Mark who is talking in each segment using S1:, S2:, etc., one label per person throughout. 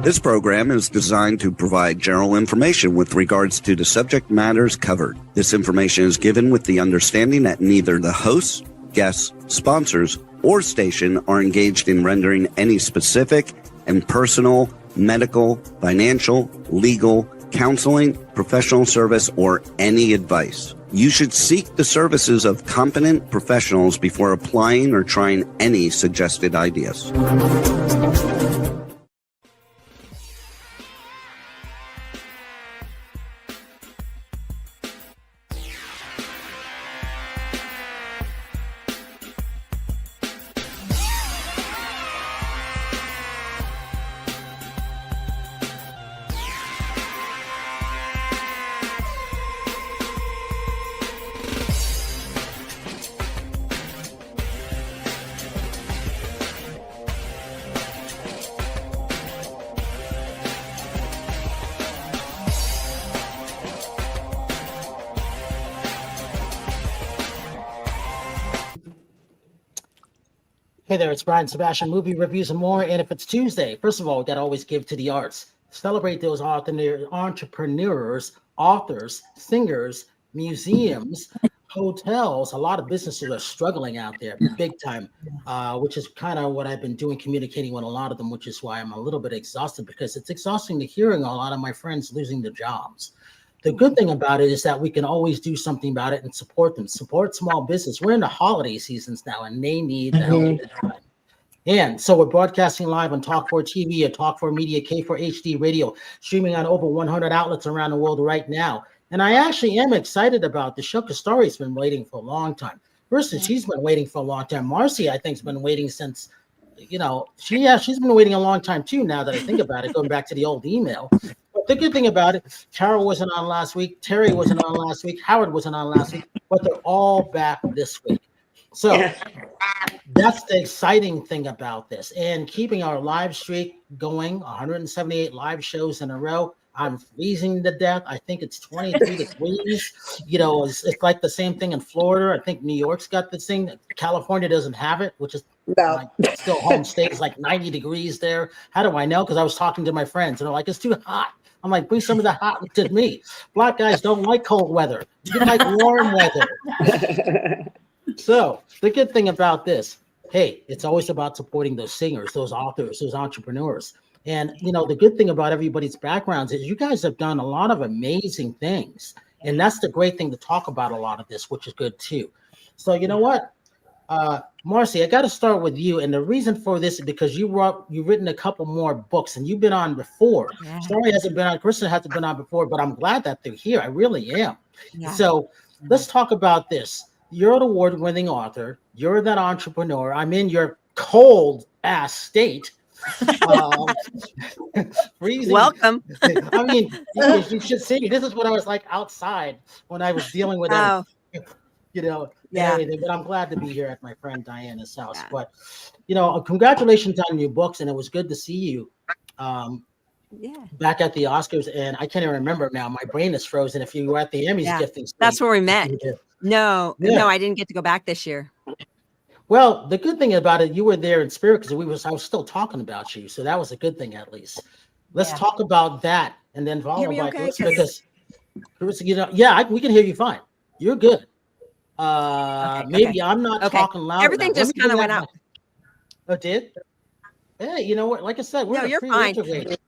S1: This program is designed to provide general information with regards to the subject matters covered. This information is given with the understanding that neither the hosts, guests, sponsors, or station are engaged in rendering any specific and personal, medical, financial, legal, counseling, professional service, or any advice. You should seek the services of competent professionals before applying or trying any suggested ideas.
S2: Hey there, it's Brian Sebastian, movie reviews and more. And if it's Tuesday, first of all, we got to always give to the arts. Celebrate those entrepreneurs, authors, singers, museums, hotels. A lot of businesses are struggling out there big time, which is kind of what I've been doing, communicating with a lot of them, which is why I'm a little bit exhausted, because it's exhausting to hearing a lot of my friends losing their jobs. The good thing about it is that we can always do something about it and support them, support small business. We're in the holiday seasons now, and they need the help. And so we're broadcasting live on Talk 4 TV, Talk 4 Media, K4 HD Radio, streaming on over 100 outlets around the world right now. And I actually am excited about the show because Starry's been waiting for a long time. First, she's been waiting for a long time. Marcy, I think, has been waiting since, she's been waiting a long time too, now that I think about it, going back to the old email. But the good thing about it, Carol wasn't on last week, Terri wasn't on last week, Howard wasn't on last week, but they're all back this week. So that's the exciting thing about this. And keeping our live streak going, 178 live shows in a row. I'm freezing to death. I think it's 23 degrees. It's like the same thing in Florida. I think New York's got this thing. California doesn't have it, which is still home state. It's like 90 degrees there. How do I know? Because I was talking to my friends and they're like, it's too hot. I'm like, bring some of the hot to me. Black guys don't like cold weather. You like warm weather. So the good thing about this, hey, it's always about supporting those singers, those authors, those entrepreneurs. And, the good thing about everybody's backgrounds is you guys have done a lot of amazing things. And that's the great thing to talk about a lot of this, which is good too. So you know what? Marcy, I got to start with you. And the reason for this is because you've written a couple more books and you've been on before. Yeah. Starry hasn't been on, Karisa hasn't been on before, but I'm glad that they're here. I really am. Yeah. So let's talk about this. You're an award-winning author. You're that entrepreneur. I'm in your cold-ass state. Freezing.
S3: Welcome.
S2: I mean, you should see. This is what I was like outside when I was dealing with everything. But I'm glad to be here at my friend Diana's house. Yeah. But congratulations on your books, and it was good to see you. Back at the Oscars, and I can't even remember now. My brain is frozen. If you were at the Emmys gifting stage.
S3: That's where we met. No, I didn't get to go back this year.
S2: Well, the good thing about it, you were there in spirit because I was still talking about you, so that was a good thing at least. Let's talk about that, and then follow by because we can hear you fine. You're good. Maybe I'm not talking loud.
S3: Everything enough. Just kind of went out.
S2: Oh, it did? Hey, you know what? Like I said, we're fine.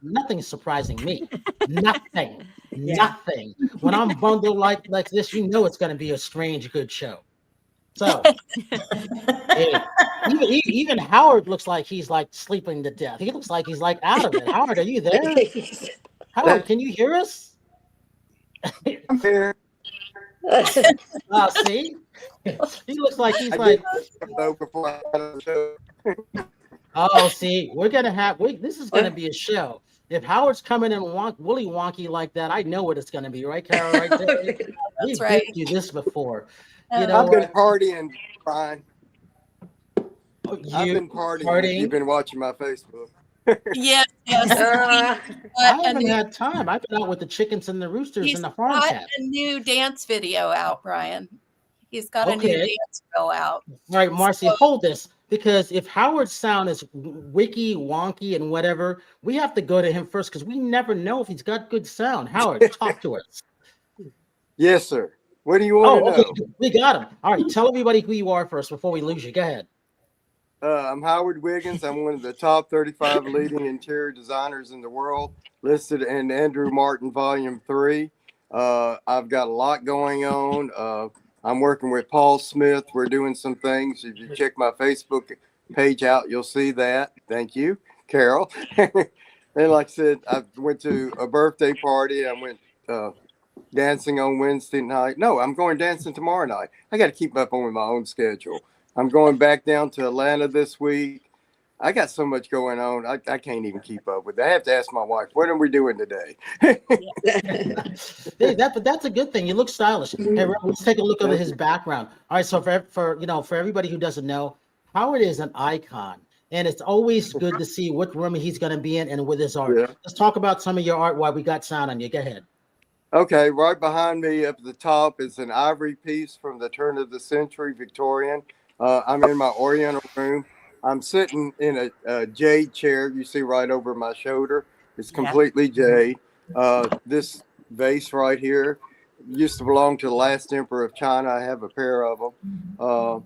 S2: Nothing's surprising me. Nothing. Nothing. When I'm bundled like this, it's going to be a strange, good show. So, hey, even Howard looks like he's like sleeping to death. He looks like he's like out of it. Howard, are you there? Howard, can you hear us?
S4: I'm here.
S2: See? He looks like he's like. Oh, see, we're gonna have. This is gonna be a show. If Howard's coming in woolly wonky like that, I know what it's gonna be, right, Carol? Right there.
S3: That's right.
S2: We've been through this before.
S4: I've been partying, Brian.
S2: I've
S4: been partying. You've been watching my Facebook.
S3: Yes.
S2: I haven't had time. I've been out with the chickens and the roosters and the farm cat.
S5: He's got a new dance video out, Brian. He's got a new dance video out.
S2: All right, Marcy, hold this. because if Howard's sound is wicky, wonky, and whatever, we have to go to him first because we never know if he's got good sound. Howard, talk to us.
S4: Yes, sir. What do you want to know?
S2: We got him. All right, tell everybody who you are first before we lose you. Go ahead.
S4: I'm Howard Wiggins. I'm one of the top 35 leading interior designers in the world, listed in Andrew Martin Volume 3. I've got a lot going on. I'm working with Paul Smith. We're doing some things. If you check my Facebook page out, you'll see that. Thank you, Carol. And like I said, I went to a birthday party. I went dancing on Wednesday night. No, I'm going dancing tomorrow night. I got to keep up on with my own schedule. I'm going back down to Atlanta this week. I got so much going on. I can't even keep up with it. I have to ask my wife, what are we doing today?
S2: Hey, but that's a good thing. You look stylish. Hey, let's take a look at his background. All right, so for everybody who doesn't know, Howard is an icon, and it's always good to see what room he's going to be in and with his art. Yeah. Let's talk about some of your art while we got sound on you. Go ahead.
S4: Okay, right behind me up at the top is an ivory piece from the turn of the century, Victorian. I'm in my Oriental room. I'm sitting in a jade chair you see right over my shoulder. It's completely jade. This vase right here used to belong to the last emperor of China. I have a pair of them.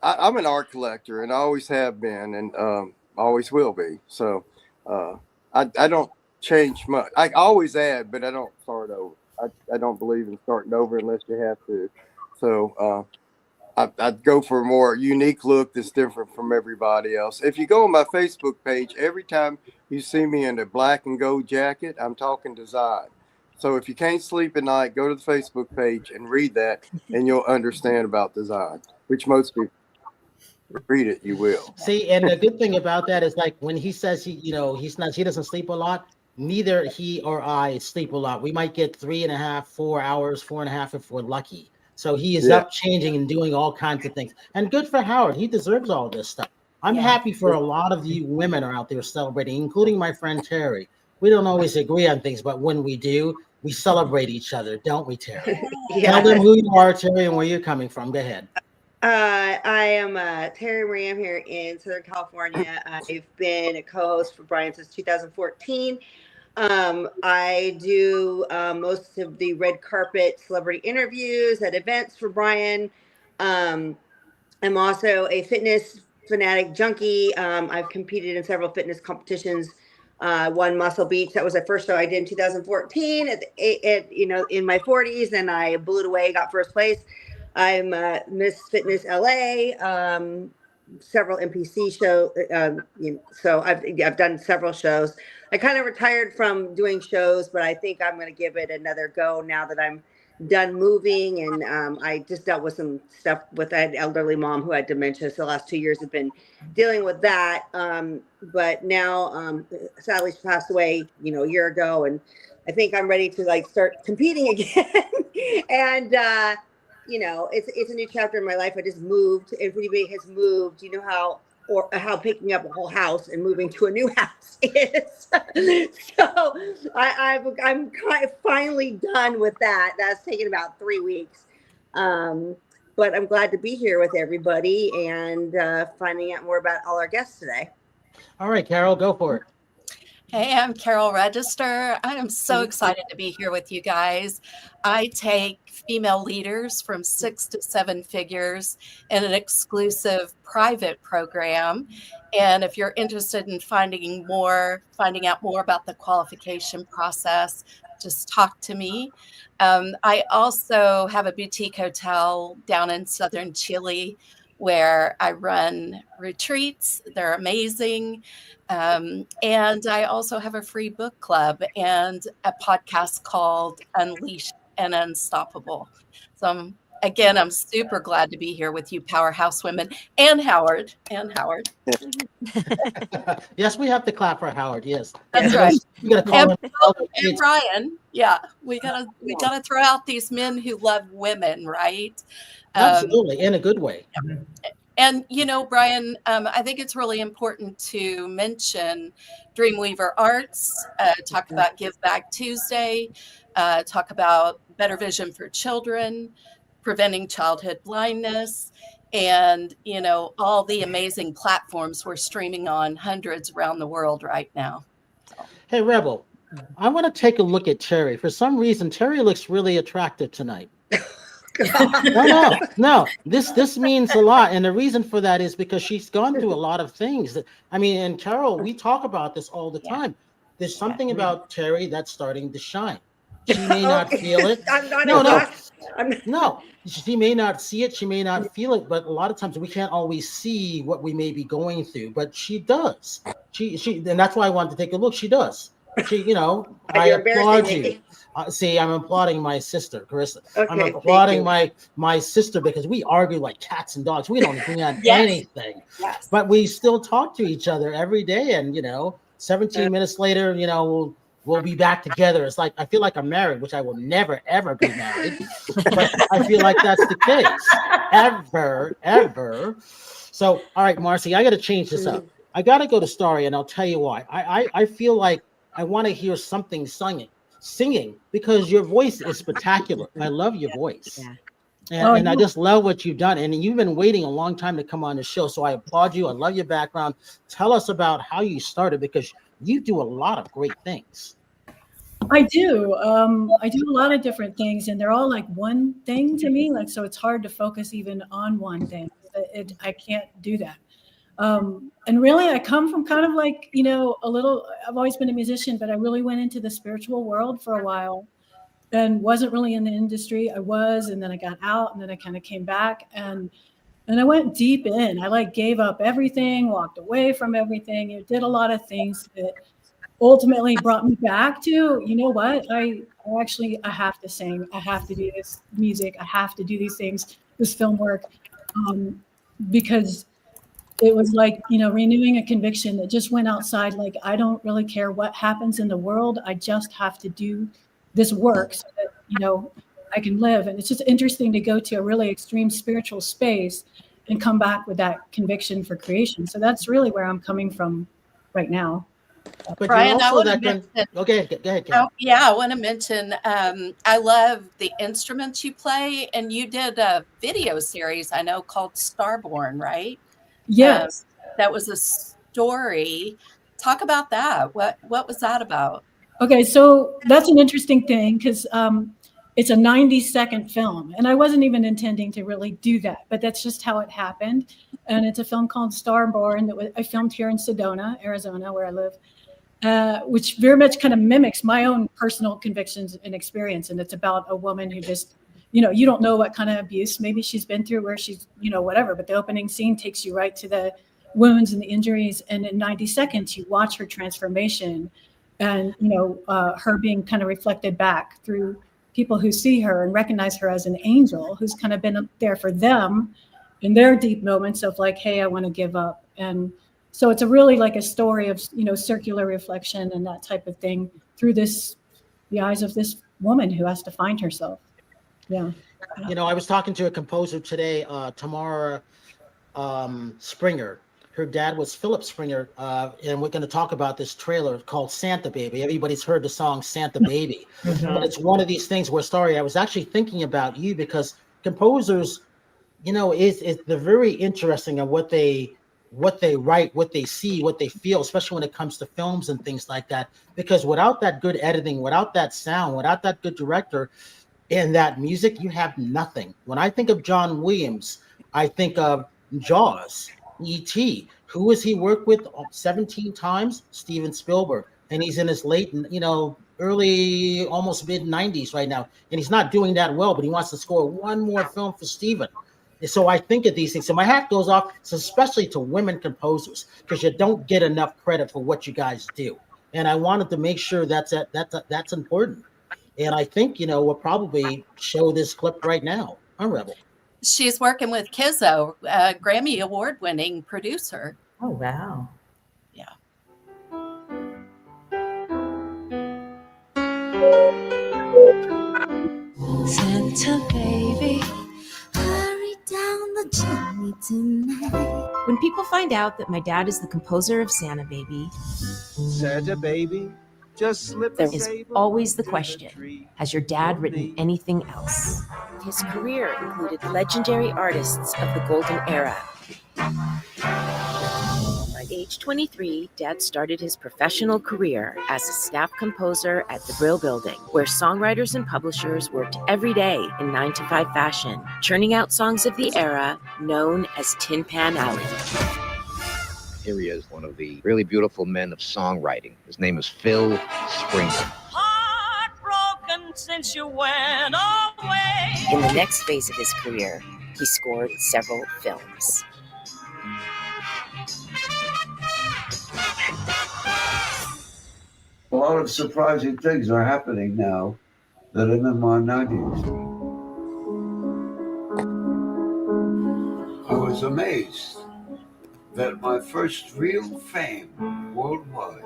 S4: I'm an art collector, and I always have been, and always will be. So I don't change much. I always add, but I don't start over. I don't believe in starting over unless you have to. So I'd go for a more unique look that's different from everybody else. If you go on my Facebook page, every time you see me in a black and gold jacket, I'm talking design. So if you can't sleep at night, go to the Facebook page and read that, and you'll understand about design, which most people read it, you will.
S2: See, and the good thing about that is, like, when he says he doesn't sleep a lot, neither he or I sleep a lot. We might get 3.5, 4 hours, 4.5 if we're lucky. So he is up changing and doing all kinds of things. And good for Howard. He deserves all this stuff. I'm happy for a lot of you women are out there celebrating, including my friend Terri. We don't always agree on things, but when we do, we celebrate each other, don't we, Terri? Tell them who you are, Terri, and where you're coming from. Go ahead.
S5: I am Terri Marie. I'm here in Southern California. I've been a co-host for Brian since 2014. I do most of the red carpet celebrity interviews at events for Brian. I'm also a fitness fanatic junkie. I've competed in several fitness competitions. Won Muscle Beach. That was the first show I did in 2014 in my 40s, and I blew it away, got first place. I'm Miss Fitness LA, several NPC shows. So I've done several shows. I kind of retired from doing shows, but I think I'm going to give it another go now that I'm done moving. And I just dealt with some stuff with that elderly mom who had dementia. So the last 2 years have been dealing with that. But now, sadly, she passed away, a year ago. And I think I'm ready to start competing again. And, it's a new chapter in my life. I just moved. If anybody has moved, you know how picking up a whole house and moving to a new house is. So I'm kind of finally done with that. That's taken about 3 weeks. But I'm glad to be here with everybody and finding out more about all our guests today.
S2: All right, Carol, go for it.
S6: Hey, I'm Carol Register. I am so excited to be here with you guys. I take female leaders from 6 to 7 figures in an exclusive private program. And if you're interested in finding out more about the qualification process, just talk to me. I also have a boutique hotel down in southern Chile where I run retreats. They're amazing. And I also have a free book club and a podcast called Unleashed and Unstoppable. So I'm super glad to be here with you, Powerhouse Women, and Howard.
S2: Yes, we have to clap for Howard. Yes,
S6: that's right.
S2: We gotta call him
S6: and Brian. Yeah, we gotta throw out these men who love women, right?
S2: Absolutely, in a good way.
S6: And, Brian, I think it's really important to mention Dreamweaver Arts, talk about Give Back Tuesday, talk about Better Vision for Children, preventing childhood blindness. and, you know, all the amazing platforms we're streaming on, hundreds around the world right now. So.
S2: Hey, Rebel, I want to take a look at Terri. For some reason, Terri looks really attractive tonight. No. This means a lot, and the reason for that is because she's gone through a lot of things. I mean, and Carol, we talk about this all the time. There's something about Terri that's starting to shine. She may not feel it. No. She may not see it. She may not feel it. But a lot of times we can't always see what we may be going through. But she does. She, and that's why I wanted to take a look. She does. She, you know, I applaud you. See, I'm applauding my sister, Karisa. Okay, I'm applauding my sister because we argue like cats and dogs. We don't agree on anything, but we still talk to each other every day. And, you know, 17 minutes later, you know, we'll be back together. It's like, I feel like I'm married, which I will never, ever be married. But I feel like that's the case. Ever. So, all right, Marcy, I got to change this up. I got to go to Starry, and I'll tell you why. I feel like I want to hear something singing because your voice is spectacular. I love your voice. Yeah. And I just love what you've done. And you've been waiting a long time to come on the show. So I applaud you. I love your background. Tell us about how you started, because you do a lot of great things.
S7: I do. I do a lot of different things, and they're all like one thing to me. Like, so it's hard to focus even on one thing. I can't do that. And really, I come from kind of like, you know, I've always been a musician, but I really went into the spiritual world for a while and wasn't really in the industry. I was, and then I got out, and then I kind of came back, and I went deep in. I like gave up everything, walked away from everything. It did a lot of things that ultimately brought me back to, you know what, I have to sing. I have to do this music. I have to do these things, this film work, because it was like, you know, renewing a conviction that just went outside. Like, I don't really care what happens in the world. I just have to do this work so that, you know, I can live. And it's just interesting to go to a really extreme spiritual space and come back with that conviction for creation. So that's really where I'm coming from right now.
S2: But
S6: Brian, I want to
S2: mention.
S6: Okay,
S2: go ahead.
S6: I want to mention. I love the instruments you play, and you did a video series I know called Starborn, right?
S7: Yes,
S6: that was a story. Talk about that. What was that about?
S7: Okay, so that's an interesting thing because it's a 90-second film, and I wasn't even intending to really do that, but that's just how it happened. And it's a film called Starborn that I filmed here in Sedona, Arizona, where I live, which very much kind of mimics my own personal convictions and experience. And it's about a woman who just, you know, you don't know what kind of abuse maybe she's been through, where she's, you know, whatever. But the opening scene takes you right to the wounds and the injuries. And in 90 seconds, you watch her transformation and, you know, her being kind of reflected back through people who see her and recognize her as an angel who's kind of been there for them in their deep moments of like, hey, I want to give up. And so it's a really like a story of, you know, circular reflection and that type of thing through the eyes of this woman who has to find herself. Yeah.
S2: You know, I was talking to a composer today, Tamara Springer. Her dad was Philip Springer, and we're going to talk about this trailer called Santa Baby. Everybody's heard the song Santa Baby. But it's one of these things where, Starry, I was actually thinking about you because composers, you know, they're very interesting in what they write, what they see, what they feel, especially when it comes to films and things like that. Because without that good editing, without that sound, without that good director and that music, you have nothing. When I think of John Williams, I think of Jaws, E.T. Who has he worked with 17 times? Steven Spielberg. And he's in his late, you know, early, almost mid-90s right now. And he's not doing that well, but he wants to score one more film for Steven. So I think of these things. So my hat goes off, especially to women composers, because you don't get enough credit for what you guys do. And I wanted to make sure that's important. And I think, you know, we'll probably show this clip right now on Rebel.
S6: She's working with Kizzo, a Grammy Award-winning producer.
S8: Oh, wow.
S6: Yeah.
S9: Santa baby, hurry down the chimney tonight.
S8: When people find out that my dad is the composer of Santa Baby,
S10: Santa Baby,
S8: There is always the question, has your dad written anything else? His career included legendary artists of the golden era. At age 23, Dad started his professional career as a staff composer at the Brill Building, where songwriters and publishers worked every day in 9-to-5 fashion, churning out songs of the era known as Tin Pan Alley.
S10: Here he is, one of the really beautiful men of songwriting. His name is Phil Springer.
S8: Heartbroken since you went away. In the next phase of his career, he scored several films.
S11: A lot of surprising things are happening now that I'm in my 90s. I was amazed that my first real fame worldwide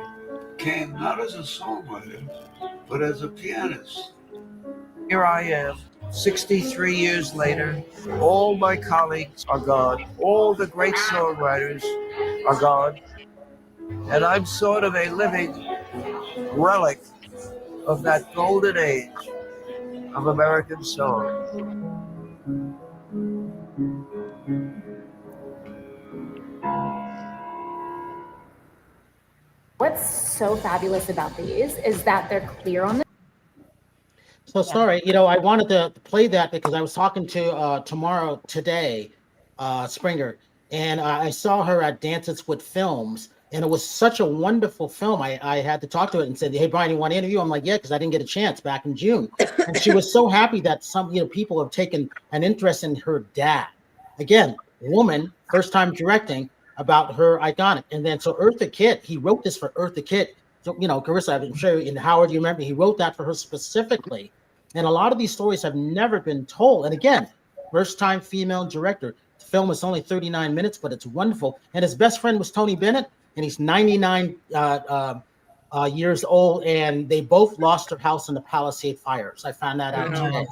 S11: came not as a songwriter, but as a pianist.
S12: Here I am, 63 years later. All my colleagues are gone. All the great songwriters are gone. And I'm sort of a living relic of that golden age of American song.
S13: What's so fabulous about these is that they're clear on the.
S2: So sorry, I wanted to play that because I was talking to today, Springer, and I saw her at Dances with Films, and it was such a wonderful film. I had to talk to it and said, "Hey, Brian, you want to interview?" I'm like, "Yeah," because I didn't get a chance back in June, and she was so happy that some people have taken an interest in her dad. Again, woman, first time directing about her iconic, and then so Eartha Kitt, he wrote this for Eartha Kitt. So Karisa, I'm sure in Howard, you remember he wrote that for her specifically. And a lot of these stories have never been told. And again, first time female director. The film is only 39 minutes, but it's wonderful. And his best friend was Tony Bennett, and he's 99 years old, and they both lost their house in the Palisade fires. I found that out today.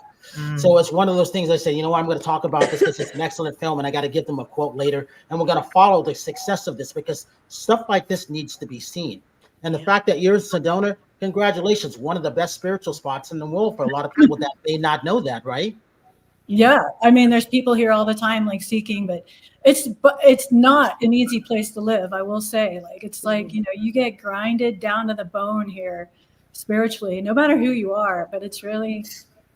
S2: So it's one of those things I say, I'm going to talk about this because it's an excellent film, and I got to give them a quote later. And we're going to follow the success of this because stuff like this needs to be seen. And the fact that you're in Sedona, congratulations, one of the best spiritual spots in the world for a lot of people that may not know that, right?
S7: Yeah, I mean, there's people here all the time like seeking, but it's not an easy place to live. I will say, it's like you get grinded down to the bone here spiritually, no matter who you are. But it's really,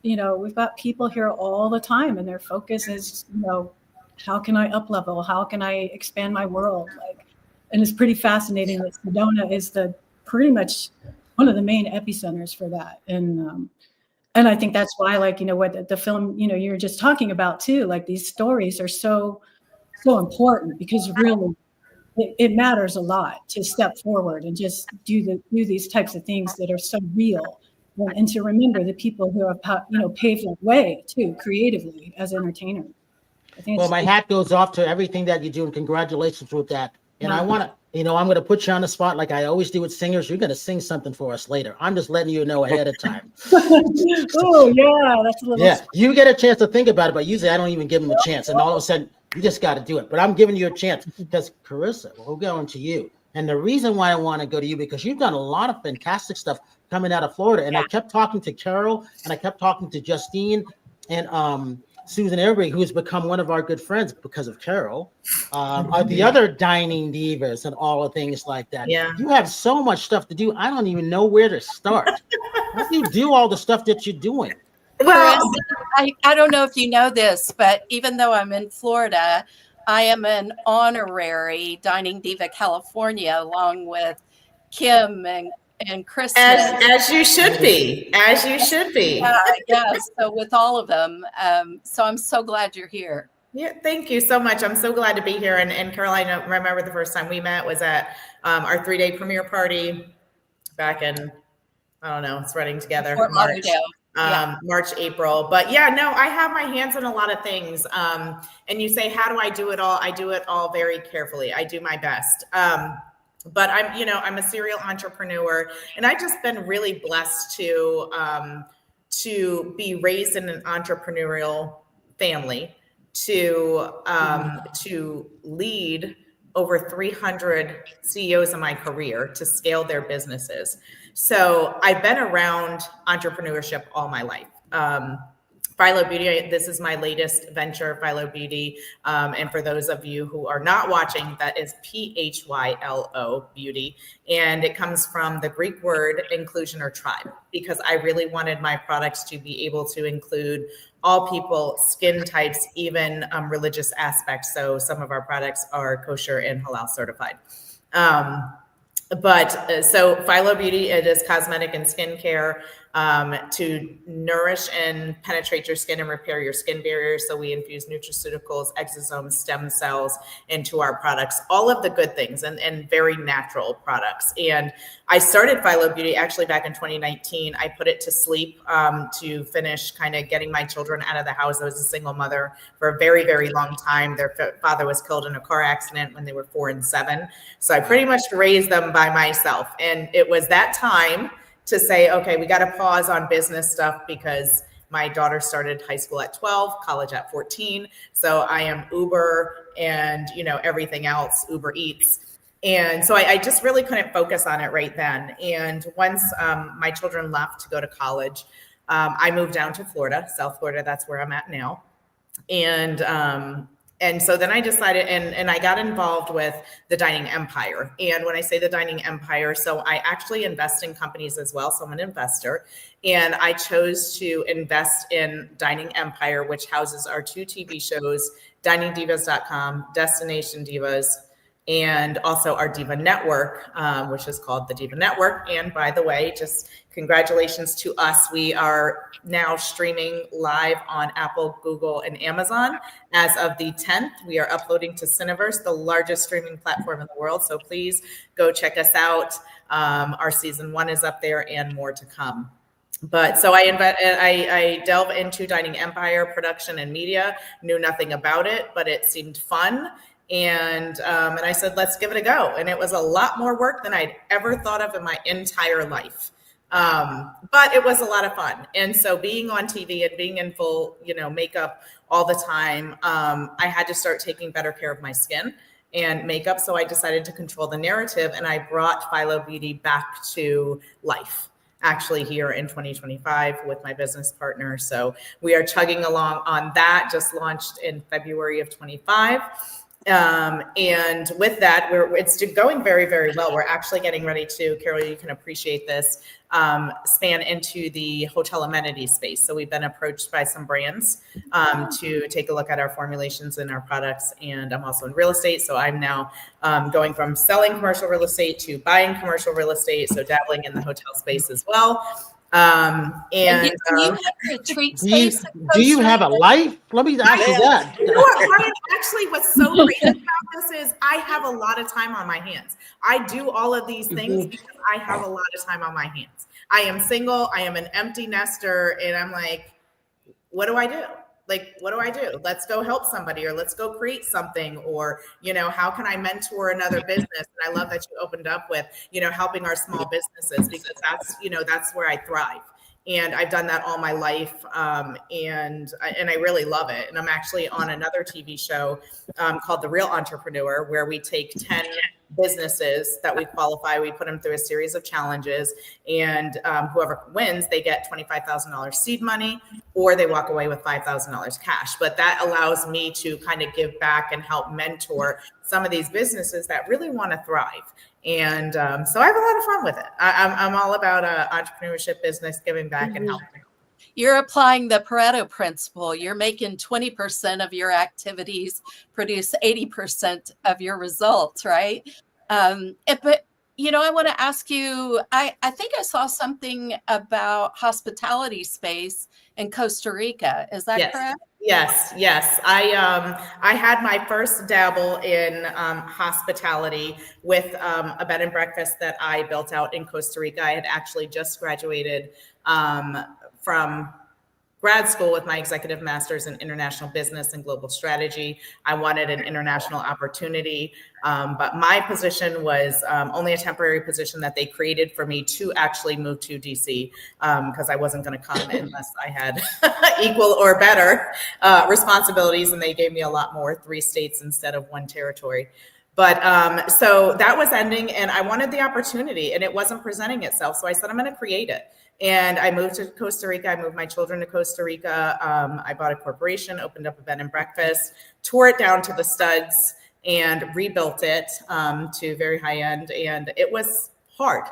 S7: we've got people here all the time, and their focus is, how can I up level? How can I expand my world? And it's pretty fascinating that Sedona is pretty much one of the main epicenters for that. And I think that's why, what the film, you were just talking about too, these stories are so important because really it matters a lot to step forward and just do these types of things that are so real, and to remember the people who have, paved the way too creatively as entertainers.
S2: Well, my hat goes off to everything that you do, and congratulations with that. And I want to, I'm going to put you on the spot like I always do with singers. You're going to sing something for us later. I'm just letting you know ahead of time.
S7: Oh, yeah. That's a little.
S2: Yeah, you get a chance to think about it, but usually I don't even give them a chance. And all of a sudden, you just got to do it. But I'm giving you a chance because, Karisa, we're going to you. And the reason why I want to go to you, because you've done a lot of fantastic stuff coming out of Florida. And I kept talking to Carol, and I kept talking to Justine, and Susan Every, who's become one of our good friends because of Carol, the other dining divas and all the things like that.
S14: Yeah.
S2: You have so much stuff to do. I don't even know where to start. How do you do all the stuff that you're doing?
S6: Well, I don't know if you know this, but even though I'm in Florida, I am an honorary Dining Diva California, along with Kim and Chris.
S14: As you should be. As you should be.
S6: Yes. So with all of them. So I'm so glad you're here.
S14: Yeah, thank you so much. I'm so glad to be here. And Carol, I remember the first time we met was at our 3-day premiere party back in, I don't know, it's running together. March, April. But yeah, no, I have my hands in a lot of things. And you say, how do I do it all? I do it all very carefully. I do my best. But I'm a serial entrepreneur, and I've just been really blessed to be raised in an entrepreneurial family, to lead over 300 CEOs in my career to scale their businesses. So I've been around entrepreneurship all my life. Phylo Beauty, this is my latest venture, Phylo Beauty. And for those of you who are not watching, that is Phylo Beauty. And it comes from the Greek word inclusion or tribe, because I really wanted my products to be able to include all people, skin types, even religious aspects. So some of our products are kosher and halal certified. So Phylo Beauty, it is cosmetic and skincare to nourish and penetrate your skin and repair your skin barriers. So we infuse nutraceuticals, exosomes, stem cells into our products, all of the good things and very natural products. And I started Phylo Beauty actually back in 2019. I put it to sleep to finish kind of getting my children out of the house. I was a single mother for a very, very long time. Their father was killed in a car accident when they were 4 and 7. So I pretty much raised them by myself. And it was that time to say, okay, we got to pause on business stuff because my daughter started high school at 12, college at 14. So I am Uber and, everything else, Uber Eats. And so I just really couldn't focus on it right then. And once my children left to go to college, I moved down to Florida, South Florida. That's where I'm at now. And so then I decided, and I got involved with the Dining Empire. And when I say the Dining Empire, so I actually invest in companies as well. So I'm an investor. And I chose to invest in Dining Empire, which houses our 2 TV shows, DiningDivas.com, Destination Divas, and also our Diva Network, which is called the Diva Network. And by the way, just congratulations to us. We are now streaming live on Apple, Google, and Amazon. As of the 10th, we are uploading to Cineverse, the largest streaming platform in the world. So please go check us out. Our season 1 is up there and more to come. But so I delve into Dining Empire production and media, knew nothing about it, but it seemed fun. And I said, let's give it a go. And it was a lot more work than I'd ever thought of in my entire life. But it was a lot of fun. And so being on TV and being in full, makeup all the time, I had to start taking better care of my skin and makeup. So I decided to control the narrative, and I brought Phylo Beauty back to life, actually here in 2025 with my business partner. So we are chugging along on that, just launched in February of 25. And with that, it's going very, very well. We're actually getting ready to, Carol, you can appreciate this, span into the hotel amenity space. So we've been approached by some brands to take a look at our formulations and our products. And I'm also in real estate. So I'm now going from selling commercial real estate to buying commercial real estate. So dabbling in the hotel space as well.
S6: And do you have a retreat space?
S2: Do you have a life? Let me ask you that.
S14: You know what, Brian? Actually, what's so great about this is I have a lot of time on my hands. I do all of these things because I have a lot of time on my hands. I am single. I am an empty nester. And I'm like, what do I do? What do I do? Let's go help somebody, or let's go create something, or, how can I mentor another business? And I love that you opened up with, helping our small businesses, because that's where I thrive. And I've done that all my life. And I really love it. And I'm actually on another TV show called The Real Entrepreneur, where we take 10 businesses that we qualify. We put them through a series of challenges, and whoever wins, they get $25,000 seed money, or they walk away with $5,000 cash. But that allows me to kind of give back and help mentor some of these businesses that really want to thrive. And so I have a lot of fun with it. I'm all about entrepreneurship, business, giving back, and helping.
S6: You're applying the Pareto principle. You're making 20% of your activities produce 80% of your results, right? But, I want to ask you, I think I saw something about hospitality space in Costa Rica. Is that correct?
S14: Yes. I had my first dabble in hospitality with a bed and breakfast that I built out in Costa Rica. I had actually just graduated from grad school with my executive master's in international business and global strategy. I wanted an international opportunity, but my position was only a temporary position that they created for me to actually move to DC, because I wasn't going to come unless I had equal or better responsibilities, and they gave me a lot more, 3 states instead of 1 territory. But so that was ending, and I wanted the opportunity, and it wasn't presenting itself. So I said, I'm going to create it. And I moved to Costa Rica. I moved my children to Costa Rica. I bought a corporation, opened up a bed and breakfast, tore it down to the studs, and rebuilt it to very high end. And it was hard.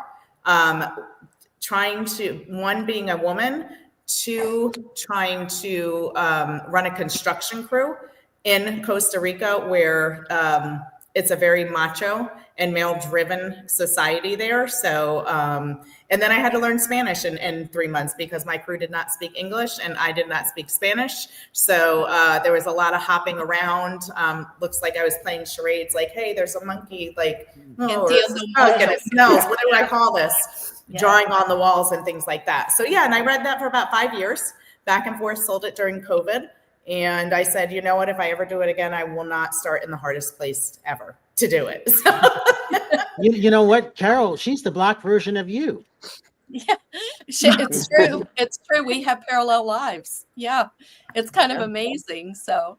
S14: Trying to, one, being a woman, two, trying to run a construction crew in Costa Rica, where it's a very macho and male-driven society there. So, and then I had to learn Spanish in 3 months because my crew did not speak English and I did not speak Spanish. So there was a lot of hopping around. Looks like I was playing charades, like, hey, there's a monkey, like, oh, or it's stuck and it smells. What do I call this? Yeah. Drawing on the walls and things like that. So yeah, and I read that for about 5 years, back and forth, sold it during COVID. And I said, you know what, if I ever do it again, I will not start in the hardest place ever to do it. So.
S2: You know what, Carol, she's the Black version of you.
S6: Yeah, it's true. It's true. We have parallel lives. Yeah, it's kind of amazing. So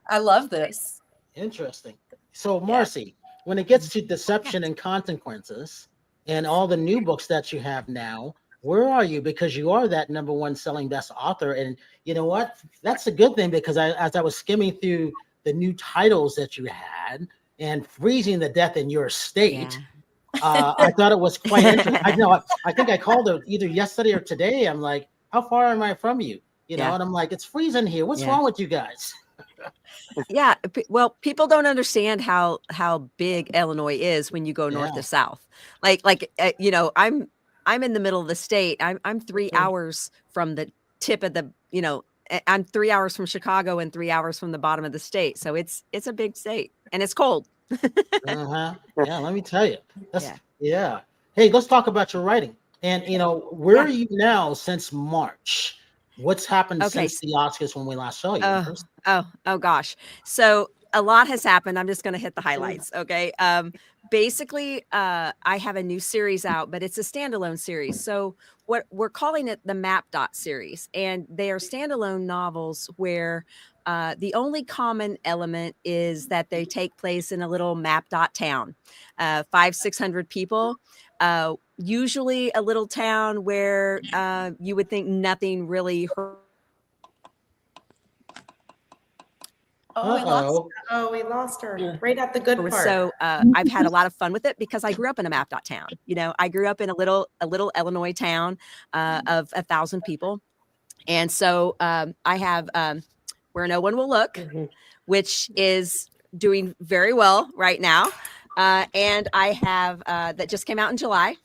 S6: I love this.
S2: Interesting. So Marcy, when it gets to Deception and Consequences and all the new books that you have now, where are you? Because you are that #1 selling best author. And you know what? That's a good thing, because as I was skimming through the new titles that you had and Freezing the Death in Your State, I thought it was quite interesting. I think I called her either yesterday or today. I'm like, how far am I from you? You know, and I'm like, it's freezing here. What's wrong with you guys?
S3: Yeah, well, people don't understand how big Illinois is when you go north to south. You know, I'm in the middle of the state. I'm 3 hours from the tip of the, you know, I'm 3 hours from Chicago and 3 hours from the bottom of the state. So it's a big state and it's cold.
S2: Yeah, let me tell you. Hey, let's talk about your writing. And you know, where are you now since March? What's happened since the Oscars when we last saw you?
S3: Oh gosh. So a lot has happened. I'm just going to hit the highlights. Okay. Basically, I have a new series out, but it's a standalone series. So what we're calling it the Map Dot series, and they are standalone novels where the only common element is that they take place in a little Map Dot town, 500-600 people. Usually a little town where you would think nothing really hurt.
S14: We lost her right at the good part.
S3: So I've had a lot of fun with it because I grew up in a Map Dot town. You know, I grew up in a little Illinois town of 1,000 people. And so I have Where No One Will Look, which is doing very well right now. And I have that just came out in July,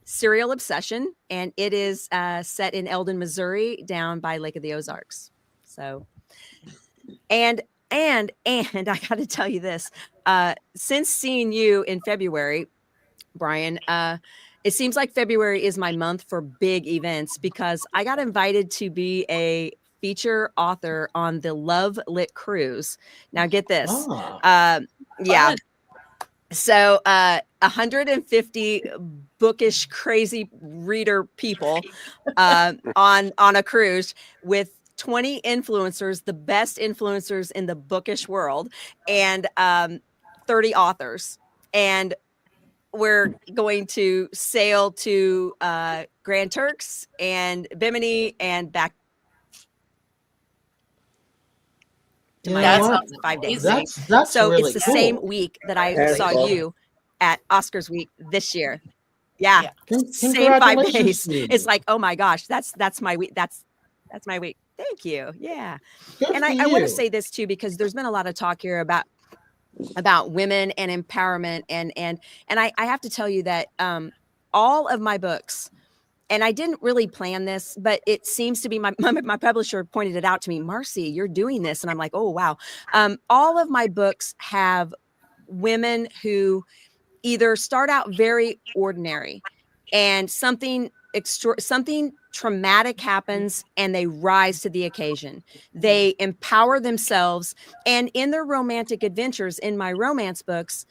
S3: Serial Obsession, and it is set in Eldon, Missouri, down by Lake of the Ozarks. So, and I got to tell you this, since seeing you in February, Brian, it seems like February is my month for big events because I got invited to be a feature author on the Love Lit Cruise. Now get this. Yeah. So 150 bookish, crazy reader people on a cruise with 20 influencers, the best influencers in the bookish world, and 30 authors. And we're going to sail to Grand Turks and Bimini and back to my house 5 days.
S2: That's
S3: so
S2: really
S3: it's the
S2: cool.
S3: same week that I saw you at Oscars week this year. Yeah. Same 5 days. It's like, oh my gosh, that's my week. That's my week. Thank you. Yeah. And I want to say this too, because there's been a lot of talk here about women and empowerment. And I have to tell you that all of my books, and I didn't really plan this, but it seems to be my publisher pointed it out to me. Marcy, you're doing this. And I'm like, oh, wow. All of my books have women who either start out very ordinary and something traumatic happens and they rise to the occasion. They empower themselves, and in their romantic adventures, in my romance books,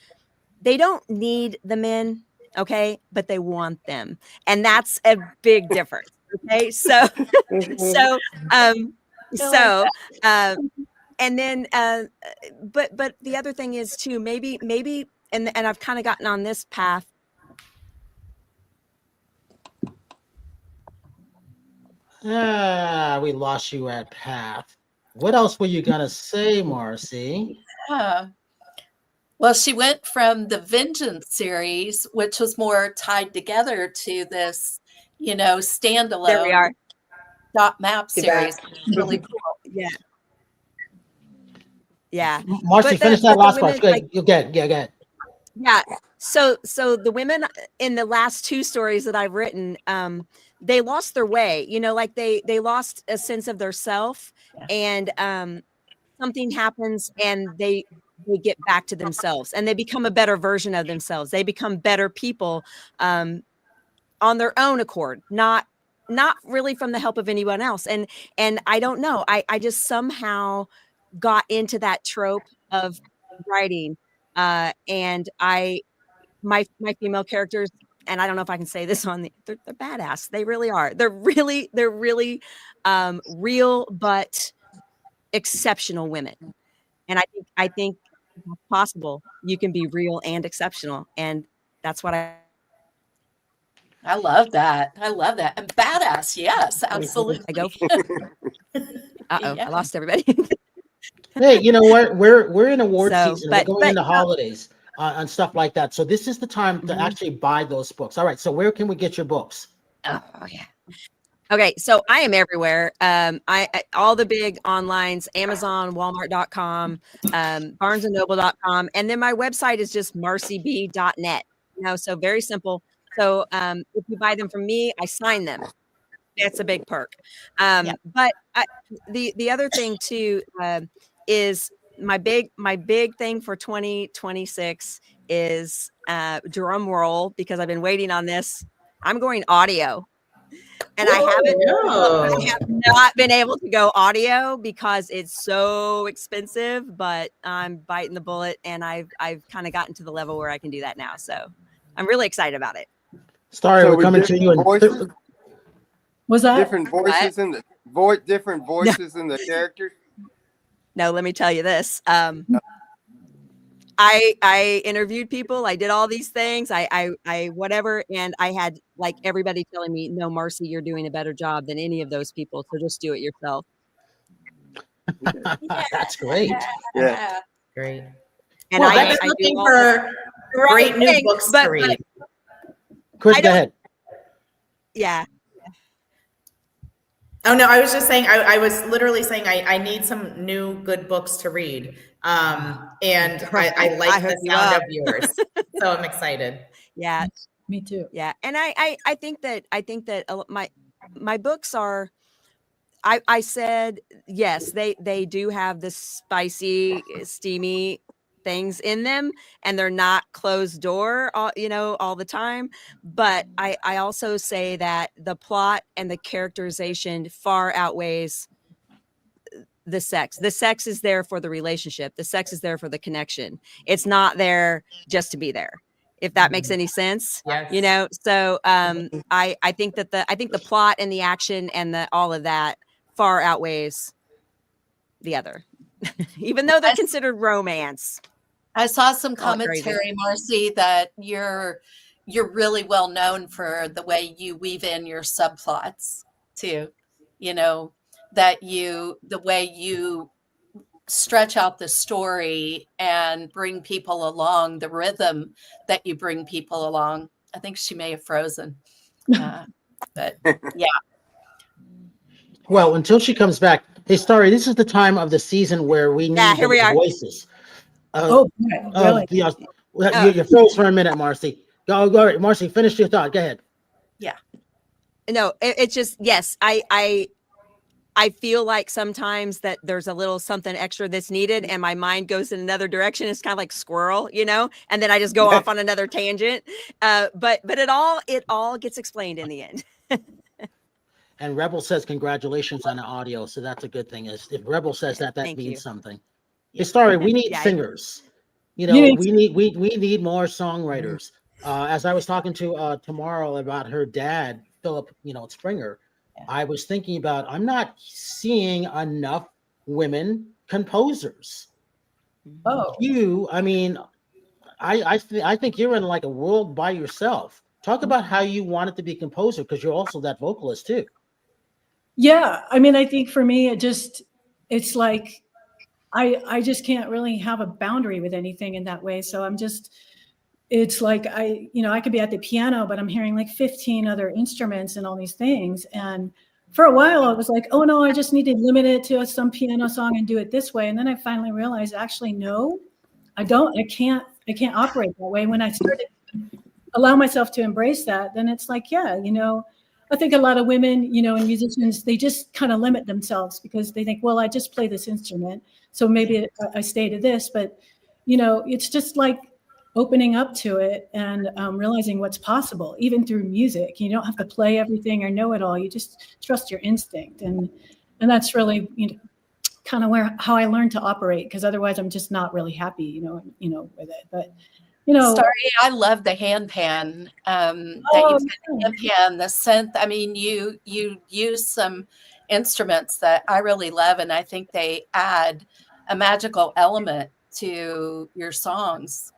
S3: they don't need the men, okay, but they want them, and that's a big difference. Okay, so and then, but the other thing is too, maybe, and I've kind of gotten on this path.
S2: We lost you at path. What else were you gonna say, Marcy?
S6: Well, she went from the Vengeance series, which was more tied together, to this, standalone.
S3: There we are.
S6: Dot map series. Really cool.
S3: Yeah. Yeah.
S2: Marcy, finish that last part. Go ahead.
S3: Yeah. So the women in the last two stories that I've written, they lost their way, like they lost a sense of their self, and something happens and they get back to themselves and they become a better version of themselves. They become better people on their own accord, not really from the help of anyone else. And I don't know, I just somehow got into that trope of writing, and my female characters, and I don't know if I can say this they're badass. They really are. They're really real but exceptional women. And I think it's possible you can be real and exceptional, and that's what I
S6: love that. And badass, yes, absolutely.
S3: I go. I lost everybody.
S2: Hey, you know what? We're in award season. We're going into
S3: no.
S2: holidays and stuff like that. So this is the time to actually buy those books. All right. So where can we get your books?
S3: Oh yeah. Okay, so I am everywhere. I all the big onlines: Amazon, Walmart.com, BarnesandNoble.com, and then my website is just marcyb.net. So very simple. So if you buy them from me, I sign them. That's a big perk. But the other thing too is my big thing for 2026 is drum roll, because I've been waiting on this. I'm going audio. And I have not been able to go audio because it's so expensive, but I'm biting the bullet, and I've kind of gotten to the level where I can do that now. So I'm really excited about it.
S2: Starry, we're coming to you in
S7: Was that
S4: different voices in the different voices in the characters?
S3: No, let me tell you this. I interviewed people. I did all these things. I whatever, and I had like everybody telling me, "No, Marcy, you're doing a better job than any of those people. So just do it yourself."
S2: That's great.
S4: Yeah,
S14: great.
S3: And
S14: well,
S3: I
S14: looking for great new books to read.
S2: Chris, go ahead.
S3: Yeah.
S14: Oh no, I was just saying. I was literally saying I need some new good books to read. And I like the sound of yours, so I'm excited.
S3: Yeah,
S7: me too.
S3: Yeah, and I think that my books are. I said yes, they do have the spicy, steamy things in them, and they're not closed door all the time. But I also say that the plot and the characterization far outweighs the sex. The sex is there for the relationship. The sex is there for the connection. It's not there just to be there. If that makes any sense.
S14: Yes.
S3: So I think that the plot and the action and all of that far outweighs the other, even though they're considered romance.
S6: I saw some commentary, Marcy, that you're really well known for the way you weave in your subplots too. The way you stretch out the story and bring people along, the rhythm that you bring people along. I think she may have frozen, but yeah.
S2: Well, until she comes back, hey, Starry, this is the time of the season where we need
S3: here we are.
S2: voices.
S7: Really?
S2: You froze for a minute, Marcy. Go, Marcy, finish your thought. Go ahead.
S6: Yeah.
S3: No, it's just, yes, I feel like sometimes that there's a little something extra that's needed, and my mind goes in another direction. It's kind of like squirrel, and then I just go off on another tangent. But it all gets explained in the end.
S2: And Rebel says congratulations on the audio, so that's a good thing. If Rebel says that means something. Hey, Starry, we need singers. We need more songwriters. As I was talking to tomorrow about her dad, Philip, Springer. I was thinking about, I'm not seeing enough women composers.
S7: Oh,
S2: I mean, I think you're in like a world by yourself. Talk about how you wanted to be a composer, because you're also that vocalist too.
S7: yeah. I mean, I think for me, it's like I just can't really have a boundary with anything in that way. So it's like I could be at the piano, but I'm hearing like 15 other instruments and all these things. And for a while I was like, oh no, I just need to limit it to some piano song and do it this way. And then I finally realized, actually, no, I can't operate that way. When I started to allow myself to embrace that, then it's like, yeah, I think a lot of women, and musicians, they just kind of limit themselves because they think, well, I just play this instrument, so maybe I stay to this. But, it's just like opening up to it and realizing what's possible, even through music. You don't have to play everything or know it all. You just trust your instinct. And that's really, kind of how I learned to operate, because otherwise I'm just not really happy, with it. But,
S6: Starry, I love the hand pan that you said, the hand pan, the synth. I mean, you use some instruments that I really love, and I think they add a magical element to your songs.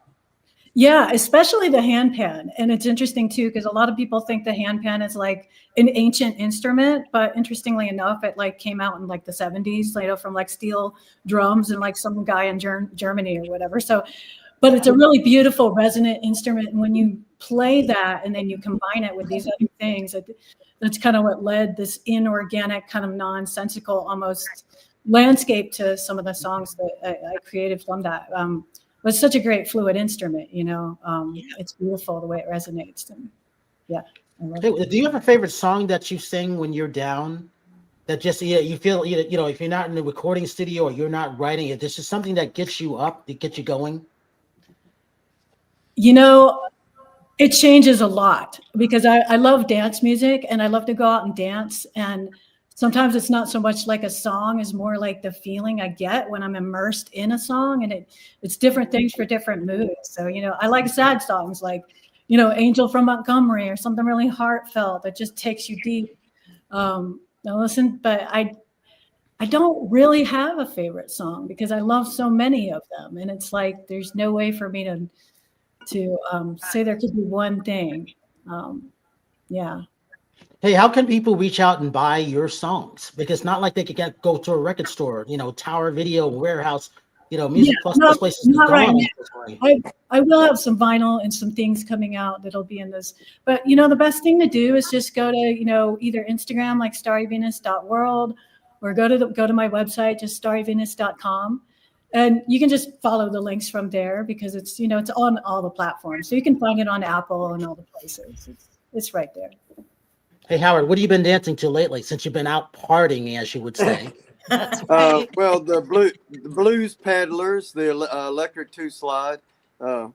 S7: Yeah, especially the handpan. And it's interesting too, because a lot of people think the handpan is like an ancient instrument, but interestingly enough, it like came out in like the 70s, from like steel drums and like some guy in Germany or whatever. So, but it's a really beautiful resonant instrument. And when you play that and then you combine it with these other things, that's kind of what led this inorganic, kind of nonsensical almost landscape to some of the songs that I created from that. It's such a great fluid instrument, It's beautiful the way it resonates. And yeah.
S2: Hey, do you have a favorite song that you sing when you're down? That just you feel if you're not in the recording studio or you're not writing it, this is something that gets you up, that gets you going.
S7: It changes a lot because I love dance music and I love to go out and dance. And sometimes it's not so much like a song, is more like the feeling I get when I'm immersed in a song, and it's different things for different moods. So, I like sad songs like, Angel from Montgomery or something really heartfelt that just takes you deep. But I don't really have a favorite song because I love so many of them. And it's like, there's no way for me to say there could be one thing. Yeah.
S2: Hey, how can people reach out and buy your songs? Because it's not like they could go to a record store, Tower Video, Warehouse, Music Plus, those places.
S7: Not right now. I will have some vinyl and some things coming out that'll be in this. But, the best thing to do is just go to, either Instagram, like starryvenus.world, or go to my website, just starryvenus.com. And you can just follow the links from there because it's, it's on all the platforms. So you can find it on Apple and all the places. It's right there.
S2: Hey, Howard, what have you been dancing to lately since you've been out partying, as you would say?
S4: Well, the Blues Peddlers, the Electric Two Slide. I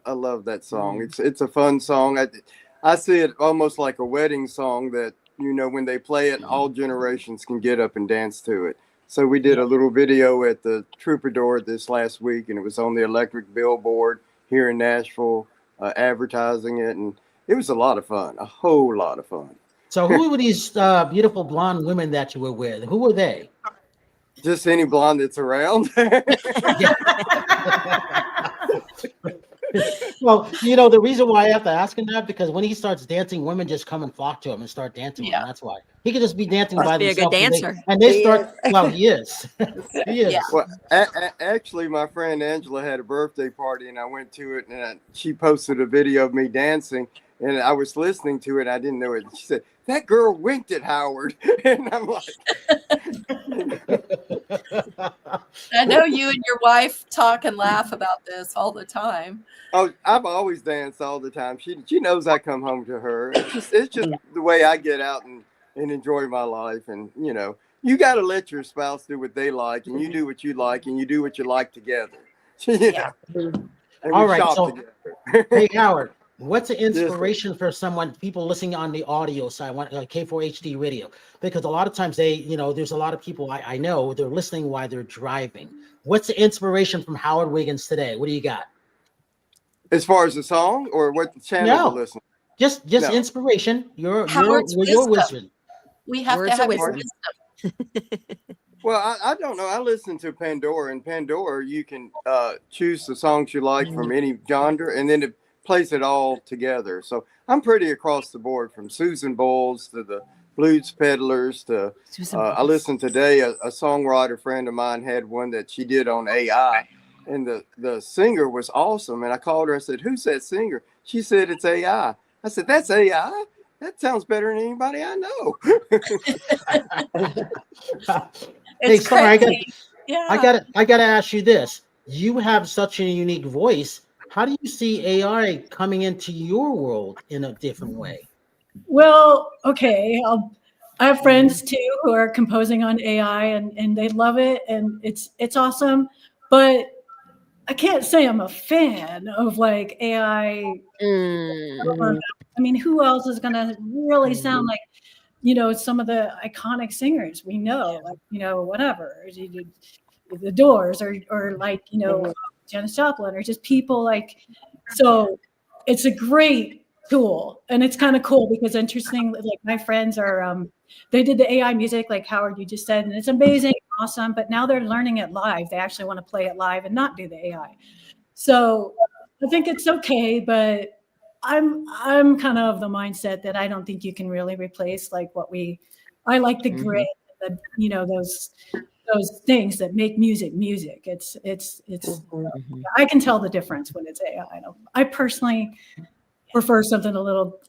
S4: love that song. It's a fun song. I see it almost like a wedding song that, when they play it, all generations can get up and dance to it. So we did a little video at the Troubadour this last week, and it was on the electric billboard here in Nashville, advertising it. And it was a lot of fun, a whole lot of fun.
S2: So who were these beautiful blonde women that you were with? Who were they?
S4: Just any blonde that's around.
S2: Well, the reason why I have to ask him that, because when he starts dancing, women just come and flock to him and start dancing. Yeah. That's why. He could just be dancing by
S3: be
S2: himself.
S3: A good dancer.
S2: And they start, well, he is. He is.
S3: Yeah.
S4: Well, actually, my friend Angela had a birthday party, and I went to it, and she posted a video of me dancing, and I was listening to it. I didn't know it. She said, "That girl winked at Howard." And I'm like,
S6: I know you and your wife talk and laugh about this all the time.
S4: Oh, I've always danced all the time. She knows I come home to her. It's just the way I get out and enjoy my life. And, you got to let your spouse do what they like, and you do what you like, and you do what you like together.
S6: Yeah.
S2: All right. So, hey, Howard. What's the inspiration for people listening on the audio side, K4HD radio? Because a lot of times there's a lot of people I know, they're listening while they're driving. What's the inspiration from Howard Wiggins today? What do you got?
S4: As far as the song or what channel you're listening?
S2: Just inspiration. Your wisdom.
S6: We have
S3: Words
S6: to have
S3: of
S6: your
S3: wisdom.
S6: wisdom.
S4: Well, I don't know. I listen to Pandora, and Pandora, you can choose the songs you like from any genre, and then it plays it all together. So I'm pretty across the board, from Susan Boyles to the Blues Peddlers to I listened today, a songwriter friend of mine had one that she did on AI, and the singer was awesome. And I called her, I said, "Who's that singer?" She said, "It's AI." I said, "That's AI? That sounds better than anybody I know."
S2: Hey, sorry, I got to ask you this. You have such a unique voice. How do you see AI coming into your world in a different way?
S7: Well, okay. I have friends too who are composing on AI, and they love it, and it's awesome. But I can't say I'm a fan of like AI. I mean, who else is going to really sound like, some of the iconic singers we know, like, whatever, the Doors or like, Janis Joplin, or just people like, so it's a great tool, and it's kind of cool because interesting, like my friends are, they did the AI music, like Howard, you just said, and it's amazing, awesome, but now they're learning it live. They actually want to play it live and not do the AI. So I think it's okay, but I'm kind of the mindset that I don't think you can really replace like I like the grit, those things that make music. It's I can tell the difference when it's AI. I personally prefer something a little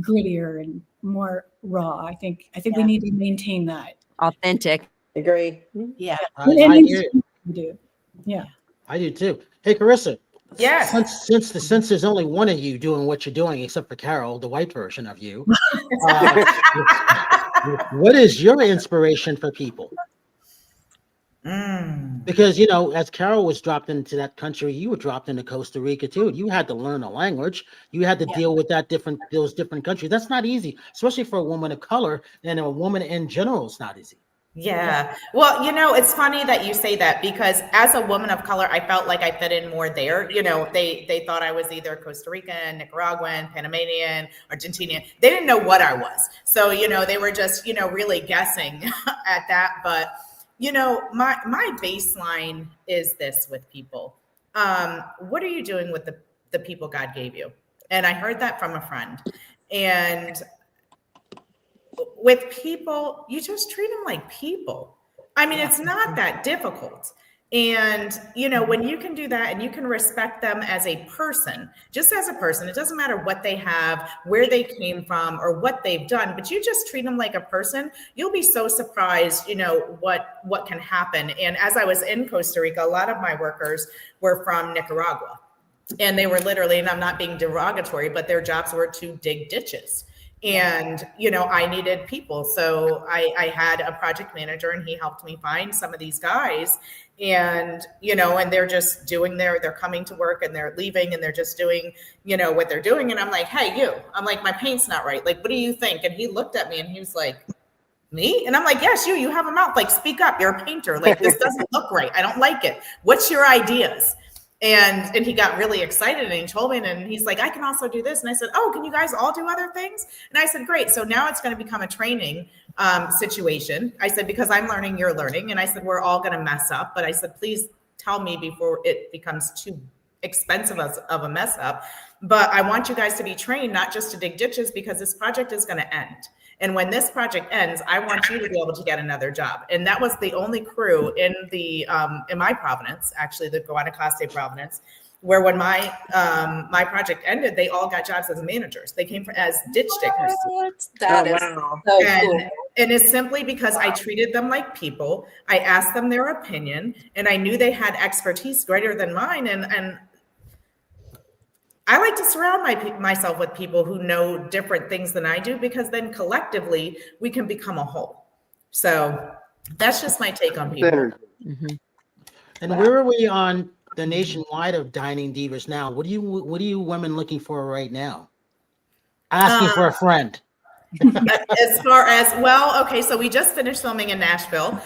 S7: grittier and more raw. I think we need to maintain that.
S3: Authentic.
S5: Agree.
S3: Yeah.
S2: I hear you.
S7: Do. Yeah.
S2: I do too. Hey, Karisa.
S14: Yeah.
S2: Since there's only one of you doing what you're doing, except for Carol, the white version of you, what is your inspiration for people? Because as Carol was dropped into that country, you were dropped into Costa Rica too. You had to learn a language. You had to deal with those different countries. That's not easy, especially for a woman of color, and a woman in general. It's not easy.
S14: Yeah. Well, it's funny that you say that, because as a woman of color, I felt like I fit in more there. They thought I was either Costa Rican, Nicaraguan, Panamanian, Argentinian. They didn't know what I was. So, they were just, really guessing at that. But, my baseline is this with people. What are you doing with the people God gave you? And I heard that from a friend. And with people, you just treat them like people. I mean, it's not that difficult. And, when you can do that and you can respect them as a person, just as a person, it doesn't matter what they have, where they came from, or what they've done, but you just treat them like a person, you'll be so surprised, what can happen. And as I was in Costa Rica, a lot of my workers were from Nicaragua, and they were literally, and I'm not being derogatory, but their jobs were to dig ditches. And, I needed people. So I had a project manager, and he helped me find some of these guys. And, and they're just doing they're coming to work and they're leaving and they're just doing, what they're doing. And I'm like, hey, I'm like, my paint's not right. Like, what do you think? And he looked at me and he was like, me? And I'm like, yes, you have a mouth. Like, speak up. You're a painter. Like, this doesn't look right. I don't like it. What's your ideas? And he got really excited and he told me, and he's like, I can also do this. And I said, oh, can you guys all do other things? And I said, great. So now it's going to become a training situation. I said, because I'm learning, you're learning. And I said, we're all going to mess up. But I said, please tell me before it becomes too expensive of a mess up. But I want you guys to be trained, not just to dig ditches, because this project is going to end. And when this project ends, I want you to be able to get another job. And that was the only crew in in my province, actually, the Guanacaste province, where when my project ended, they all got jobs as managers. They came as ditch diggers.
S6: That is so cool.
S14: And it's simply because I treated them like people. I asked them their opinion, and I knew they had expertise greater than mine. And I like to surround myself with people who know different things than I do, because then collectively we can become a whole. So that's just my take on people.
S2: Mm-hmm. And where are we on the nationwide of Dining Divas now? What are you women looking for right now? Asking for a friend.
S14: As far as, well, okay, so we just finished filming in Nashville.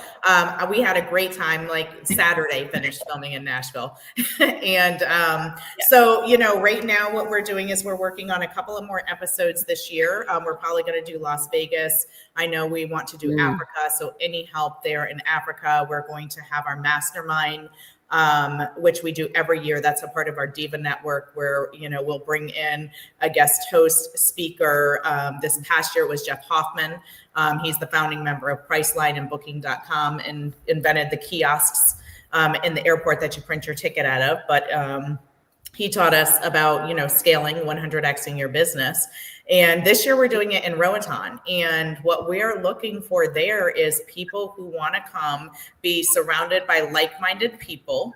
S14: We had a great time, like Saturday finished filming in Nashville. And so, you know, right now what we're doing is we're working on a couple of more episodes this year. We're probably going to do Las Vegas. I know we want to do Africa, so any help there in Africa. We're going to have our mastermind, which we do every year. That's a part of our Diva Network where, you know, we'll bring in a guest host speaker. This past year it was Jeff Hoffman. He's the founding member of Priceline and Booking.com and invented the kiosks in the airport that you print your ticket out of. But he taught us about, you know, scaling 100xing your business. And this year we're doing it in Roatan. And what we're looking for there is people who want to come be surrounded by like-minded people,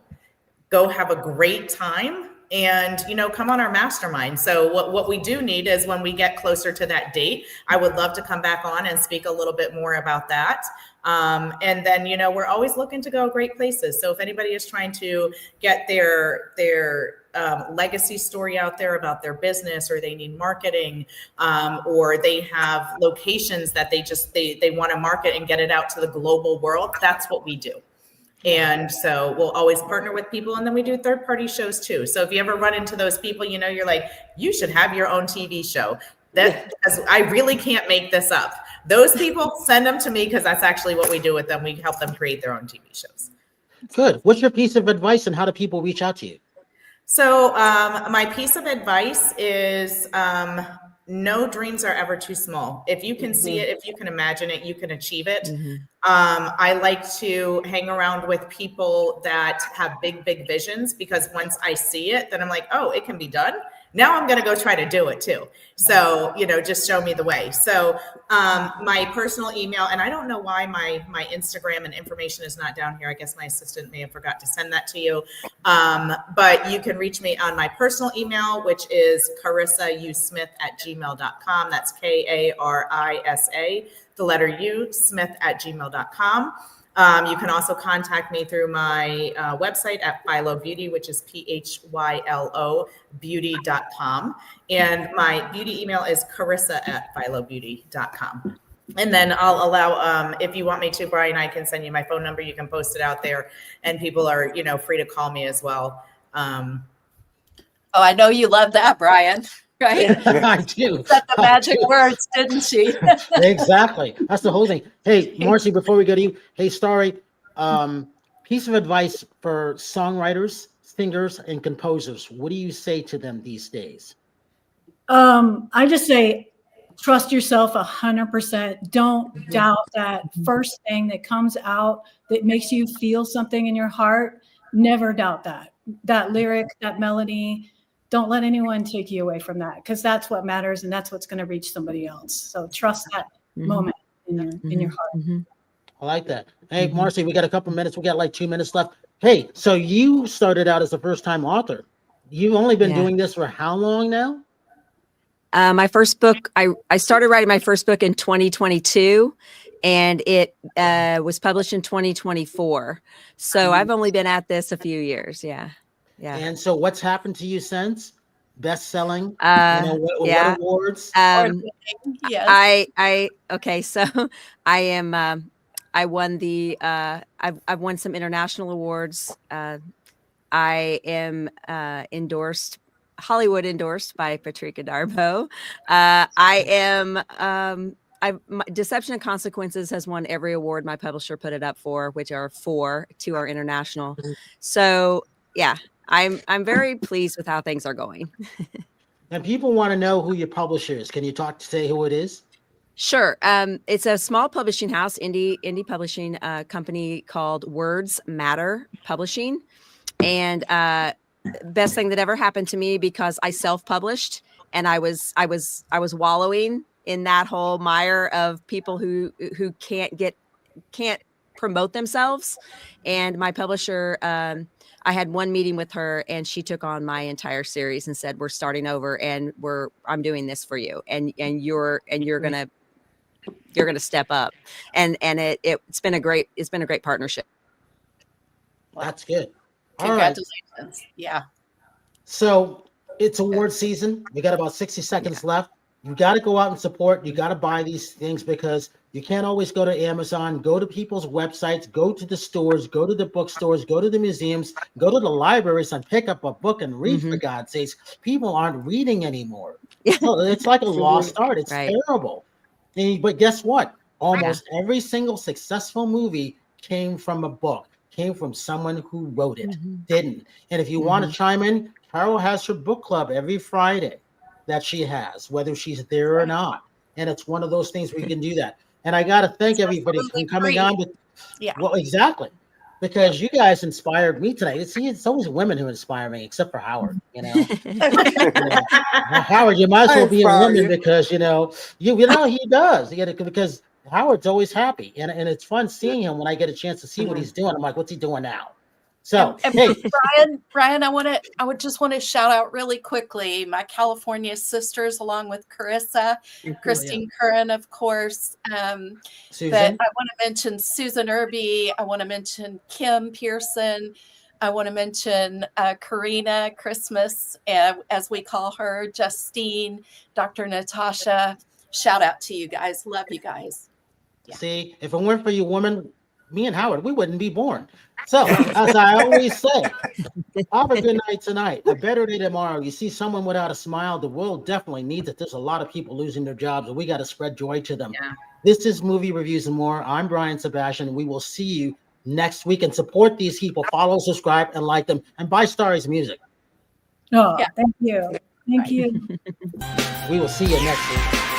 S14: go have a great time, and, you know, come on our mastermind. So what we do need is when we get closer to that date, I would love to come back on and speak a little bit more about that. And then, you know, we're always looking to go great places. So if anybody is trying to get their legacy story out there about their business, or they need marketing, or they have locations that they want to market and get it out to the global world, that's what we do. And so we'll always partner with people, and then we do third-party shows too. So if you ever run into those people, you know, you're like, you should have your own TV show. Because I really can't make this up. Those people, send them to me, because that's actually what we do with them. We help them create their own TV shows.
S2: Good. What's your piece of advice, and how do people reach out to you?
S14: So my piece of advice is no dreams are ever too small. If you can see it, if you can imagine it, you can achieve it. I like to hang around with people that have big, big visions, because once I see it, then I'm like, oh, it can be done. Now I'm going to go try to do it too. So, you know, just show me the way. So my personal email, and I don't know why my Instagram and information is not down here. I guess my assistant may have forgot to send that to you. But you can reach me on my personal email, which is karisasmith@gmail.com. That's Karisa, the letter U, Smith@gmail.com. You can also contact me through my website at Phylo Beauty, which is PHYLO beauty.com. And my beauty email is Karisa@PhyloBeauty.com. And then I'll allow, if you want me to, Brian, I can send you my phone number. You can post it out there, and people are, you know, free to call me as well.
S6: Oh, I know you love that, Brian. Right?
S2: I do.
S6: Said the magic words, didn't she?
S2: Exactly. That's the whole thing. Hey, Marcy, before we go to you, hey, Starry, piece of advice for songwriters, singers, and composers. What do you say to them these days?
S7: I just say, trust yourself 100%. Don't doubt that first thing that comes out that makes you feel something in your heart. Never doubt that. That lyric, that melody. Don't let anyone take you away from that, because that's what matters, and that's what's going to reach somebody else. So trust that moment in your heart.
S2: I like that. Hey, Marcy, we got a couple minutes. We got like 2 minutes left. Hey, so you started out as a first-time author. You've only been doing this for how long now?
S3: My first book, I started writing my first book in 2022, and it was published in 2024. So I've only been at this a few years. Yeah. Yeah.
S2: And so what's happened to you since? Best-selling? What awards?
S6: Yes.
S3: Okay, so I am I won the I've won some international awards. I am Hollywood endorsed by Patricia Darbo. I am Deception and Consequences has won every award my publisher put it up for, which are 4 to our international. So yeah, I'm very pleased with how things are going.
S2: And people want to know who your publisher is. Can you say who it is?
S3: Sure. It's a small publishing house, indie publishing company called Words Matter Publishing. And best thing that ever happened to me, because I self-published, and I was wallowing in that whole mire of people who can't promote themselves. And my publisher, I had one meeting with her, and she took on my entire series and said, "We're starting over, and I'm doing this for you, and you're gonna step up." And it's been a great partnership.
S2: That's good.
S6: Congratulations.
S2: Right.
S6: Yeah.
S2: So it's award season. We got about 60 seconds left. You got to go out and support. You got to buy these things because you can't always go to Amazon, go to people's websites, go to the stores, go to the bookstores, go to the museums, go to the libraries and pick up a book and read, for God's sakes. People aren't reading anymore. No, it's like a lost art. It's terrible. But guess what? Almost every single successful movie came from a book, came from someone who wrote it, didn't. And if you want to chime in, Carol has her book club every Friday that she has, whether she's there or not. And it's one of those things where you can do that. And I got to thank everybody for coming on. Well, exactly. Because you guys inspired me tonight. It's always women who inspire me, except for Howard, you know. Howard, you might as well be a woman because, you know he does. Because Howard's always happy. And it's fun seeing him when I get a chance to see what he's doing. I'm like, what's he doing now? So, hey,
S6: Brian, I would just want to shout out really quickly my California sisters, along with Karisa, Christine Curran, of course. But I want to mention Susan Irby. I want to mention Kim Pearson. I want to mention Karina Christmas, as we call her, Justine, Dr. Natasha. Shout out to you guys. Love you guys.
S2: Yeah. See, if it weren't for you women, me and Howard, we wouldn't be born. So, as I always say, have a good night tonight. A better day tomorrow. You see someone without a smile, the world definitely needs it. There's a lot of people losing their jobs, and we got to spread joy to them. Yeah. This is Movie Reviews and More. I'm Brian Sebastian, and we will see you next week. And support these people. Follow, subscribe, and like them. And buy Starry's music.
S7: Oh, thank you. Thank you.
S2: We will see you next week.